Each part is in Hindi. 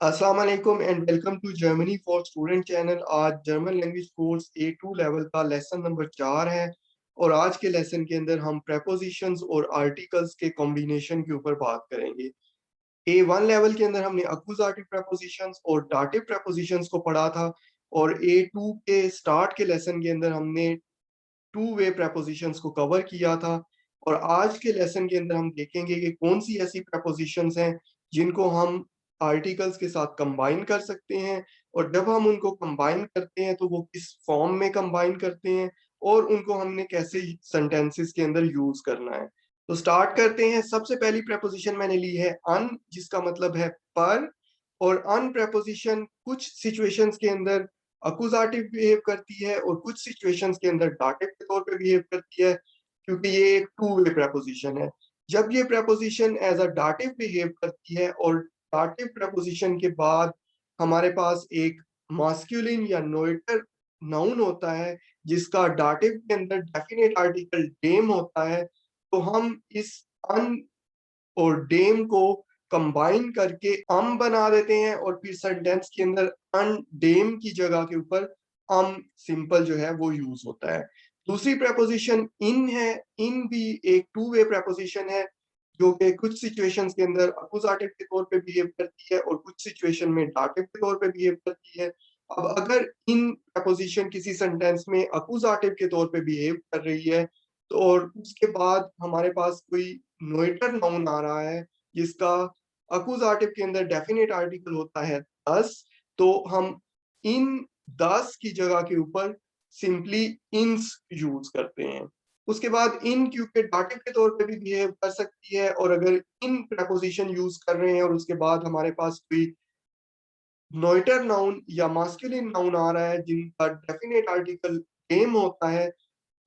अस्सलाम वालेकुम and welcome to Germany for student channel. आज German language course A2 level का लेसन नंबर 4 है और आज के लेसन के अंदर हम प्रेपोजिशंस और आर्टिकल्स के कॉम्बिनेशन के ऊपर बात करेंगे। A1 लेवल के अंदर हमने अकुजाटिव प्रेपोजिशंस और डाटिव प्रेपोजिशंस को पढ़ा था और A2 के स्टार्ट के लेसन के अंदर हमने टू वे प्रेपोजिशंस को कवर किया था। और आज के लेसन के अंदर हम देखेंगे कि कौन सी ऐसी प्रेपोजिशंस हैं जिनको हम आर्टिकल्स के साथ कंबाइन कर सकते हैं, और जब हम उनको कंबाइन करते हैं तो वो किस फॉर्म में कंबाइन करते हैं और उनको हमने कैसे सेंटेंसेस के अंदर यूज करना है। तो स्टार्ट करते हैं। सबसे पहली प्रेपोजिशन मैंने ली है अन, जिसका मतलब है पर। और अन प्रेपोजिशन कुछ सिचुएशंस के अंदर अकुजाटिव बिहेव करती है और कुछ सिचुएशंस के अंदर डाटिव के तौर पे बिहेव करती है, क्योंकि ये एक टू वे प्रेपोजिशन है। जब ये preposition as a dative behave करती है और डाटिव प्रेपोजिशन के बाद हमारे पास एक मास्कुलिन या नोएटर नाउन होता है जिसका डाटिव के अंदर डेफिनेट आर्टिकल डेम होता है, तो हम इस अन और डेम को कंबाइन करके अम बना देते हैं और फिर सेंटेंस के अंदर अन डेम की जगह के ऊपर अम सिंपल जो है वो यूज होता है। दूसरी प्रेपोजिशन इन है। इन भी एक टू वे प्रेपोजिशन है जो कि कुछ सिचुएशंस के अंदर अकुजाटिव के तौर पे बिहेव करती है और कुछ सिचुएशन में डाटिव के तौर पे बिहेव करती है। अब अगर इन प्रेपोजिशन किसी सेंटेंस में अकुजाटिव के तौर पे बिहेव कर रही है तो और उसके बाद हमारे पास कोई नोएटर नाउन आ रहा है जिसका अकुजाटिव के अंदर डेफिनेट आर्टिकल होता है 10, तो हम इन 10 की जगह के ऊपर सिंपली इंस यूज करते हैं। उसके बाद इन क्योंकि डाटिव के तौर पे भी बिहेव कर सकती है, और अगर इन प्रपोजिशन यूज कर रहे हैं और उसके बाद हमारे पास कोई नोएटर नाउन या मास्कुलिन नाउन आ रहा है जिनका डेफिनेट आर्टिकल डेम होता है,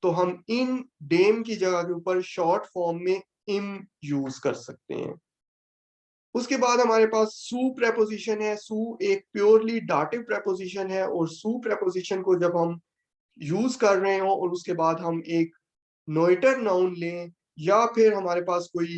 तो हम इन डेम की जगह के ऊपर शॉर्ट फॉर्म में इम यूज कर सकते हैं। उसके बाद हमारे पास सू प्रेपोजिशन है। सू एक प्योरली डाटिव प्रेपोजिशन है और सू प्रेपोजिशन को जब हम यूज कर रहे हो और उसके बाद हम एक नोएटर नाउन लें या फिर हमारे पास कोई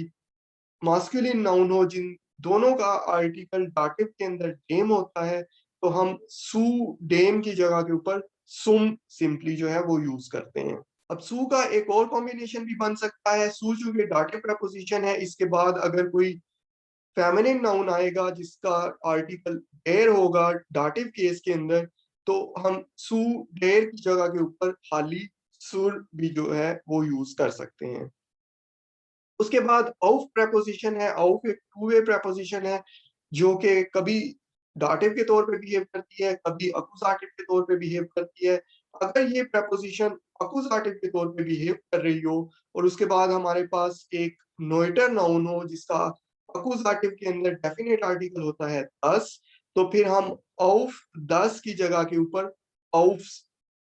मास्कुलिन नाउन हो जिन दोनों का आर्टिकल डाटिव के अंदर डेम होता है, तो हम सू डेम की जगह के ऊपर सुम सिंपली जो है वो यूज करते हैं। अब सू का एक और कॉम्बिनेशन भी बन सकता है। सू चूंकि डाटिव प्रपोजिशन है, इसके बाद अगर कोई फेमिनिन नाउन आएगा जिसका आर्टिकल डेयर होगा डाटिव केस के अंदर, तो हम सू डेयर की जगह के ऊपर खाली सुर भी जो है वो यूज कर सकते हैं। उसके बाद ऑफ प्रेपोजिशन है। ऑफ एक टू वे प्रेपोजिशन है जो कि कभी डाटिव के तौर पे बिहेव करती है, कभी अकुजाटिव के तौर पे बिहेव करती है। अगर ये प्रेपोजिशन अकुजाटिव के तौर पे बिहेव कर रही हो और उसके बाद हमारे पास एक नोएटर नाउन हो जिसका अकुजाटिव के अंदर डेफिनेट आर्टिकल होता है 10, तो फिर हम ऑफ 10 की जगह के ऊपर ऑफ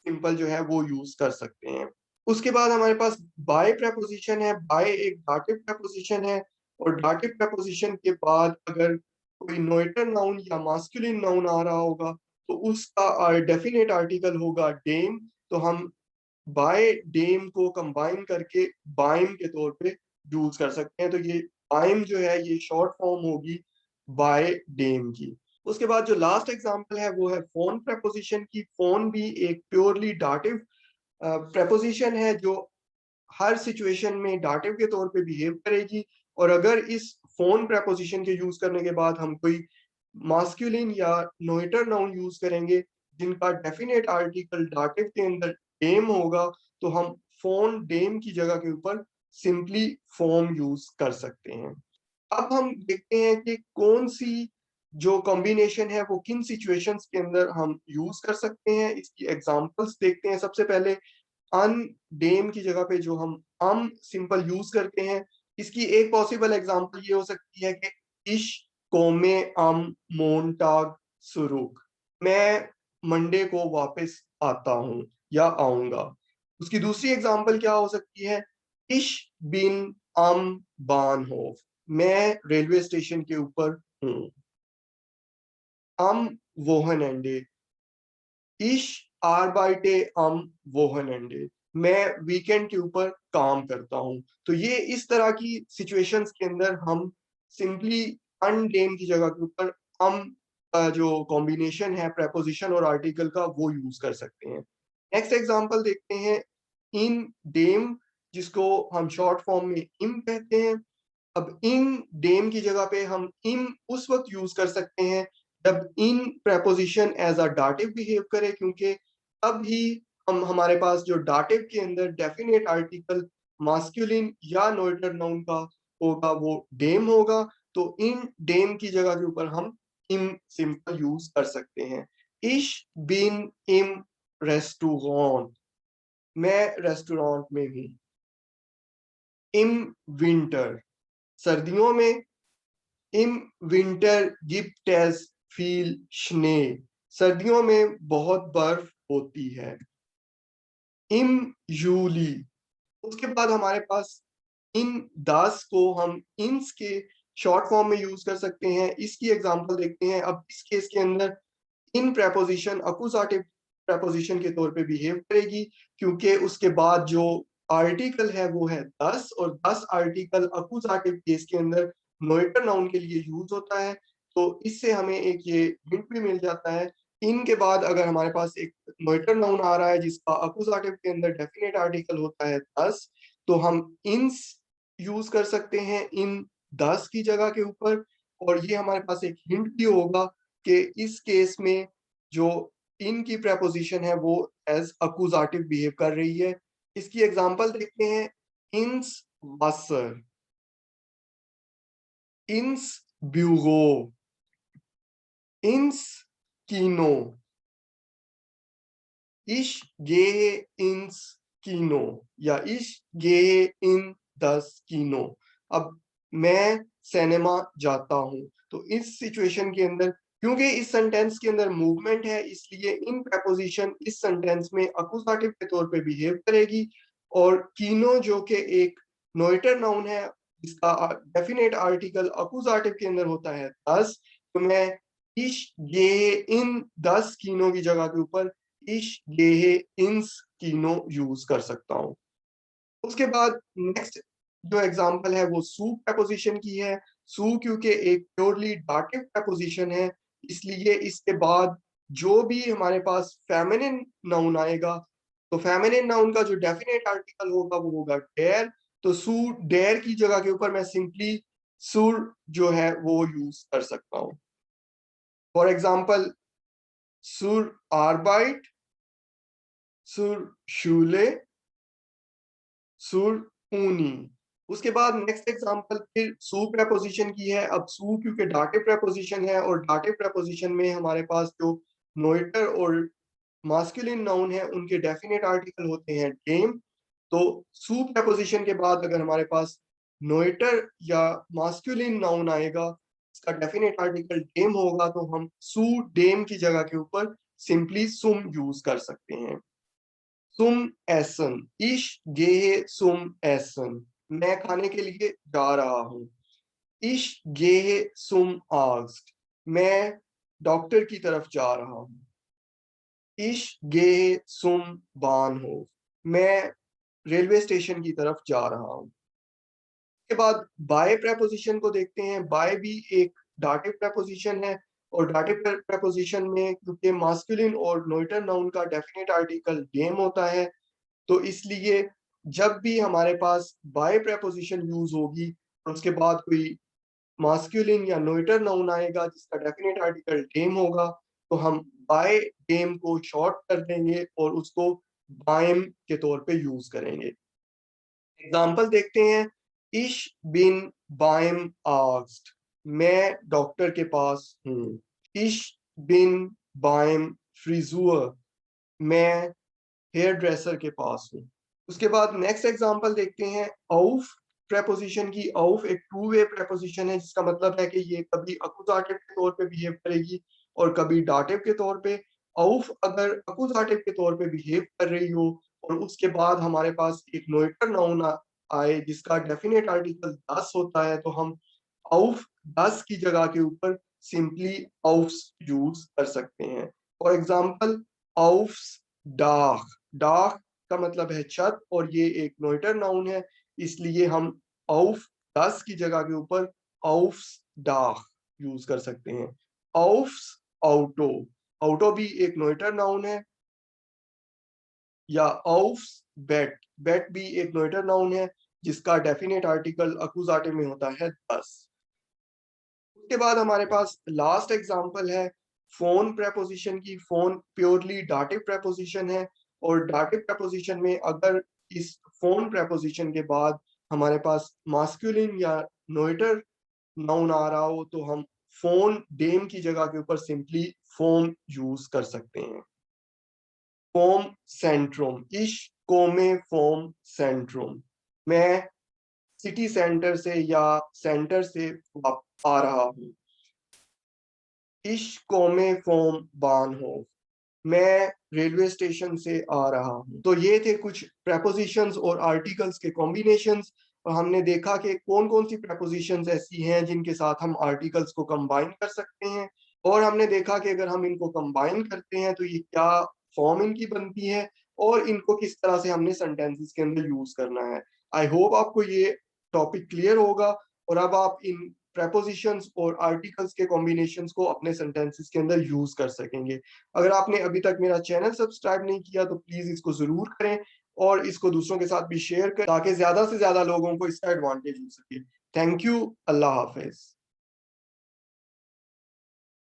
सिंपल जो है वो यूज कर सकते हैं। उसके बाद हमारे पास बाय प्रपोजिशन है। बाय एक डाटिव प्रपोजिशन है और डाटिव प्रपोजिशन के बाद अगर कोई नोएटर नाउन या मास्कुलिन नाउन आ रहा होगा तो उसका डेफिनेट आर्टिकल होगा डेम, तो हम बाय डेम को कंबाइन करके बाइम के तौर पे यूज कर सकते हैं। तो ये बाइम जो है ये शॉर्ट फॉर्म होगी बाय डेम की। उसके बाद जो लास्ट एग्जांपल है वो है फोन प्रपोजिशन की। फोन भी एक प्योरली डाटिव प्रपोजिशन है जो हर सिचुएशन में डाटिव के तौर पे बिहेव करेगी, और अगर इस फोन प्रपोजिशन के यूज करने के बाद हम कोई मास्कुलिन या नोएटर नाउन यूज करेंगे जिनका डेफिनेट आर्टिकल डाटिव के अंदर डेम होगा, तो हम फोन डेम की जगह के ऊपर सिंपली फॉर्म यूज कर सकते हैं। अब हम देखते हैं कि कौन सी जो कॉम्बिनेशन है वो किन सिचुएशंस के अंदर हम यूज कर सकते हैं। इसकी एग्जांपल्स देखते हैं। सबसे पहले अन डेम की जगह पे जो हम सिंपल यूज करते हैं, इसकी एक पॉसिबल एग्जांपल ये हो सकती है कि इश कोमे मोन्टाग सुरुक, मैं मंडे को वापस आता हूं या आऊंगा। उसकी दूसरी एग्जांपल क्या हो सकती है, इश बिन अम बानहोफ, मैं रेलवे स्टेशन के ऊपर हूं। अम वोहनएंडे, इश आर्बाइटे अम वोहनएंडे, मैं वीकेंड के ऊपर काम करता हूं। तो ये इस तरह की सिचुएशंस के अंदर हम सिंपली अनडेम की जगह के ऊपर अम का जो कॉम्बिनेशन है प्रेपोजिशन और आर्टिकल का वो यूज कर सकते हैं। नेक्स्ट एग्जांपल देखते हैं, इन डेम, जिसको हम शॉर्ट फॉर्म में इम कहते हैं। अब इन डेम की जगह पे हम इम उस वक्त यूज कर सकते हैं जब इन preposition as a dative behave करे, क्योंकि तब ही हम हमारे पास जो डाटिव के अंदर डेफिनेट आर्टिकल मास्कुलिन या नोएटर नाउन का होगा वो डेम होगा। तो इन डेम की जगह के ऊपर हम इम सिंपल यूज कर सकते हैं। इश बिन इम रेस्टोरेंट, मैं रेस्टोरेंट में हूँ। इम विंटर, सर्दियों में। इम विंटर गिप्ट एज फील स्ने, सर्दियों में बहुत बर्फ होती है। इम जूली, उसके बाद हमारे पास इन दास को हम इंस के शॉर्ट फॉर्म में यूज कर सकते हैं। इसकी एग्जांपल देखते हैं। अब इस केस के अंदर इन प्रेपोजिशन अकुजाटिव प्रेपोजिशन के तौर पे बिहेव करेगी, क्योंकि उसके बाद जो आर्टिकल है वो है दस, और दस आर्टिकल अकुजाटिव केस के अंदर नोएटर नाउन के लिए यूज होता है। तो इससे हमें एक ये हिंट भी मिल जाता है। इन के बाद अगर हमारे पास एक नोएटर नाउन आ रहा है जिसका अकुजाटिव के अंदर डेफिनेट आर्टिकल होता है दस, तो हम इंस यूज कर सकते हैं इन दस की जगह के ऊपर। और ये हमारे पास एक हिंट भी होगा कि इस केस में जो इन की प्रेपोजिशन है वो एज अकुजाटिव बिहेव कर रही है। इसकी एग्जांपल देखते हैं, इंस वासर, इंस ब्यूरो, इंस कीनो, इश गेहे इंस कीनो, या इश गेहे इन दस कीनो। अब मैं सिनेमा जाता हूं। तो इस सिचुएशन के अंदर, क्योंकि इस सेंटेंस के अंदर मूवमेंट है, इसलिए इन प्रेपोजिशन इस सेंटेंस में अकुजाटिव के तौर पे बिहेव करेगी। और कीनो जो कि एक नोएटर नाउन है, इसका डेफिनेट आर्टिकल अकुजाटिव के अंदर होता है दस। तो मैं इश गेहे इन दस कीनो की जगह के ऊपर इश गेहे इंस कीनो यूज कर सकता हूं। उसके बाद नेक्स्ट जो एग्जांपल है वो सू प्रेपोजिशन की है। सू क्योंकि एक प्योरली डाटिव प्रेपोजिशन है, इसलिए इसके बाद जो भी हमारे पास फेमिनिन नाउन आएगा, तो फेमिनिन नाउन का जो डेफिनेट आर्टिकल होगा वो होगा डेयर। तो सू डेयर की जगह के ऊपर मैं सिंपली सुर जो है वो यूज कर सकता हूं। फॉर एग्जाम्पल, सुर आर्बाइट, सुर शूले, सुर ऊनी। उसके बाद नेक्स्ट एग्जांपल फिर सू प्रेपोजिशन की है। अब सू क्योंकि डाटिव प्रेपोजिशन है, और डाटिव प्रेपोजिशन में हमारे पास जो नोएटर और मास्कुलिन नाउन है उनके डेफिनेट आर्टिकल होते हैं डेम। तो सू प्रेपोजिशन के बाद अगर हमारे पास नोएटर या मास्कुलिन नाउन आएगा, इसका डेफिनेट आर्टिकल डेम होगा, तो हम सू डेम की जगह के ऊपर सिंपली सुम यूज कर सकते हैं। सुम एसन, इश गेहे सुम एसन, मैं खाने के लिए जा रहा हूं। इश गेहे सुम आस्ट, मैं डॉक्टर की तरफ जा रहा हूं। इश गेहे सुम बान हो, मैं रेलवे स्टेशन की तरफ जा रहा हूं। के बाद बाय प्रेपोजिशन को देखते हैं। बाय भी एक डाटिव प्रेपोजिशन है, और डाटिव प्रेपोजिशन में क्योंकि मास्कुलिन और नोएटर नाउन का डेफिनेट आर्टिकल डेम होता है, तो इसलिए जब भी हमारे पास बाय प्रेपोजिशन यूज होगी और उसके बाद कोई मास्कुलिन या नोएटर नाउन आएगा जिसका डेफिनेट आर्टिकल डेम होगा, तो हम बाय डेम को शॉर्ट कर देंगे और उसको बायम के तौर पे यूज करेंगे। एग्जाम्पल देखते हैं, इश बिन बायम आस्क्ड, मैं डॉक्टर के पास हूँ। इश बिन बायम फ्रिजुअर, मैं हेयर ड्रेसर के पास हूँ। उसके बाद नेक्स्ट एग्जांपल देखते हैं, औफ प्रेपोजिशन की। औफ एक टू वे प्रेपोजिशन है, जिसका मतलब है कि ये कभी अकुजाटिव के तौर पे बिहेव करेगी और कभी डाटिव के तौर पे। औफ अगर अकुजाटिव के तौर पे बिहेव कर रही हो और उसके बाद हमारे पास एक नोएटर नाउन आए जिसका डेफिनेट आर्टिकल दस होता है, तो हम औफ दस की जगह के ऊपर सिंपली औफ्स यूज कर सकते हैं। फॉर एग्जाम्पल, औफ्स डाक, डाक का मतलब है छत, और ये एक नोएटर नाउन है, इसलिए हम औफ दस की जगह के ऊपर औफ्स डाक यूज कर सकते हैं। औफ्स ऑटो। ऑटो भी एक नोएटर नाउन है। या aufs बेट, बेट भी एक नोएटर नाउन है जिसका डेफिनेट आर्टिकल अकुजाटिव में होता है 10। उसके बाद हमारे पास लास्ट एग्जांपल है फोन प्रेपोजिशन की। फोन प्योरली डाटिव प्रेपोजिशन है और डाटिव प्रेपोजिशन में अगर इस फोन प्रेपोजिशन के बाद हमारे पास मास्कुलिन या नोएटर नाउन आ रहा हो तो हम फोन डेम की जगह के ऊपर सिंपली फोम यूज कर सकते हैं। फोम सेंट्रोम, इश कोमे फोम सेंट्रोम, मैं सिटी सेंटर से या सेंटर से आ रहा हूँ। इश कोमे फोम बानहोफ, मैं रेलवे स्टेशन से आ रहा हूँ। तो ये थे कुछ प्रेपोजिशंस और आर्टिकल्स के कॉम्बिनेशंस और हमने देखा कि कौन कौन सी प्रेपोजिशंस ऐसी हैं जिनके साथ हम आर्टिकल्स को कंबाइन कर सकते हैं और हमने देखा कि अगर हम इनको कंबाइन करते हैं तो ये क्या फॉर्म इनकी बनती है और इनको किस तरह से हमने सेंटेंसेस के अंदर यूज करना है। आई होप आपको ये टॉपिक क्लियर होगा और अब आप इन प्रेपोजिशंस और आर्टिकल्स के कॉम्बिनेशंस को अपने सेंटेंसेस के अंदर यूज कर सकेंगे। अगर आपने अभी तक मेरा चैनल सब्सक्राइब नहीं किया तो प्लीज इसको जरूर करें और इसको दूसरों के साथ भी शेयर करें ताकि ज्यादा से ज्यादा लोगों को इसका एडवांटेज हो सके। Thank you. Allah Hafiz.